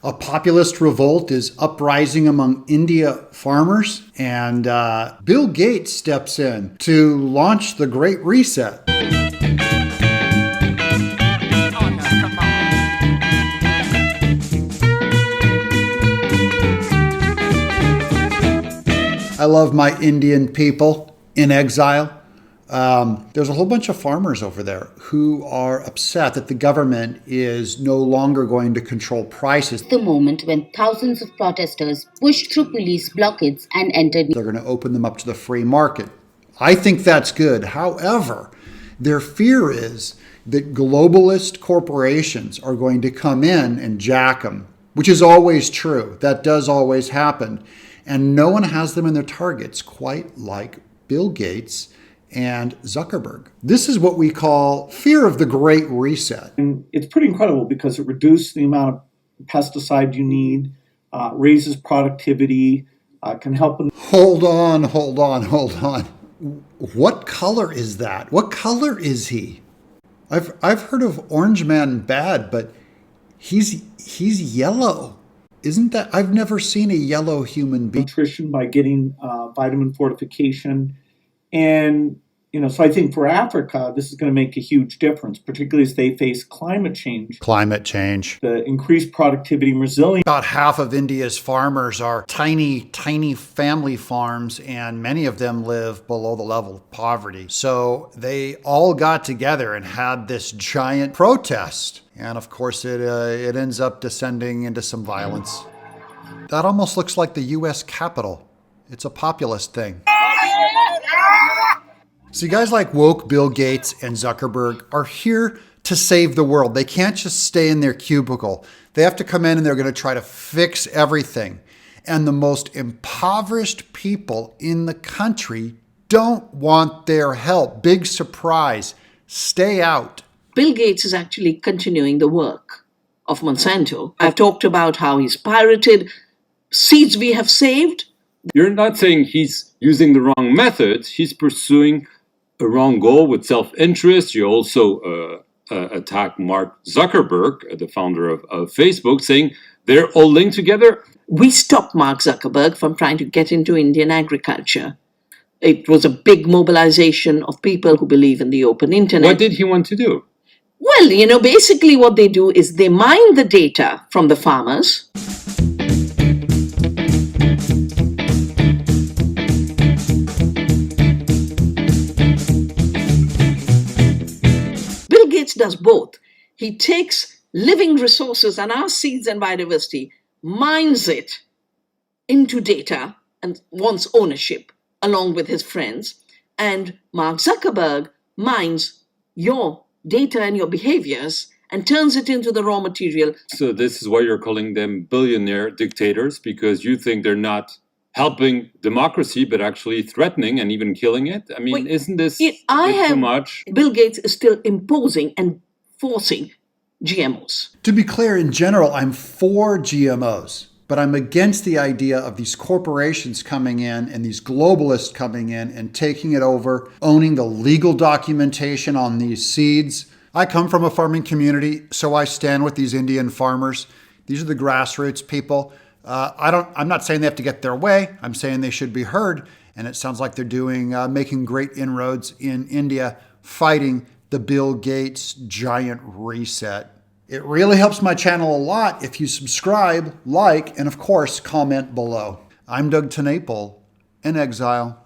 A populist revolt is uprising among India farmers, and Bill Gates steps in to launch the Great Reset. I love my Indian people in exile. There's a whole bunch of farmers over there who are upset that the government is no longer going to control prices. The moment when thousands of protesters pushed through police blockades and entered. They're going to open them up to the free market. I think that's good. However, their fear is that globalist corporations are going to come in and jack them, which is always true. That does always happen. And no one has them in their targets quite like Bill Gates and Zuckerberg. This is what we call fear of the Great Reset. And it's pretty incredible because it reduces the amount of pesticide you need, raises productivity, can help. Hold on. What color is that? What color is he? I've heard of Orange Man bad, but he's yellow. Isn't that? I've never seen a yellow human being. Nutrition by getting vitamin fortification. And, so I think for Africa, this is going to make a huge difference, particularly as they face climate change. The increased productivity and resilience. About half of India's farmers are tiny family farms, and many of them live below the level of poverty. So they all got together and had this giant protest. And of course, it ends up descending into some violence. That almost looks like the U.S. Capitol. It's a populist thing. See, guys like woke Bill Gates and Zuckerberg are here to save the world. They can't just stay in their cubicle. They have to come in and they're going to try to fix everything. And the most impoverished people in the country don't want their help. Big surprise. Stay out. Bill Gates is actually continuing the work of Monsanto. I've talked about how he's pirated seeds we have saved. You're not saying he's using the wrong methods. He's pursuing a wrong goal with self-interest. You also attack Mark Zuckerberg, the founder of Facebook, saying they're all linked together. We stopped Mark Zuckerberg from trying to get into Indian agriculture. It was a big mobilization of people who believe in the open internet. What did he want to do? Well, basically what they do is they mine the data from the farmers. Bill Gates does both. He takes living resources and our seeds and biodiversity, mines it into data and wants ownership along with his friends. And Mark Zuckerberg mines your data and your behaviors and turns it into the raw material. So this is why you're calling them billionaire dictators, because you think they're not helping democracy, but actually threatening and even killing it? I mean, isn't this too much? Bill Gates is still imposing and forcing GMOs. To be clear, in general, I'm for GMOs, but I'm against the idea of these corporations coming in and these globalists coming in and taking it over, owning the legal documentation on these seeds. I come from a farming community, so I stand with these Indian farmers. These are the grassroots people. I'm not saying they have to get their way. I'm saying they should be heard. And it sounds like they're making great inroads in India, fighting the Bill Gates giant reset. It really helps my channel a lot if you subscribe, like, and of course, comment below. I'm Doug Tenaple, in exile.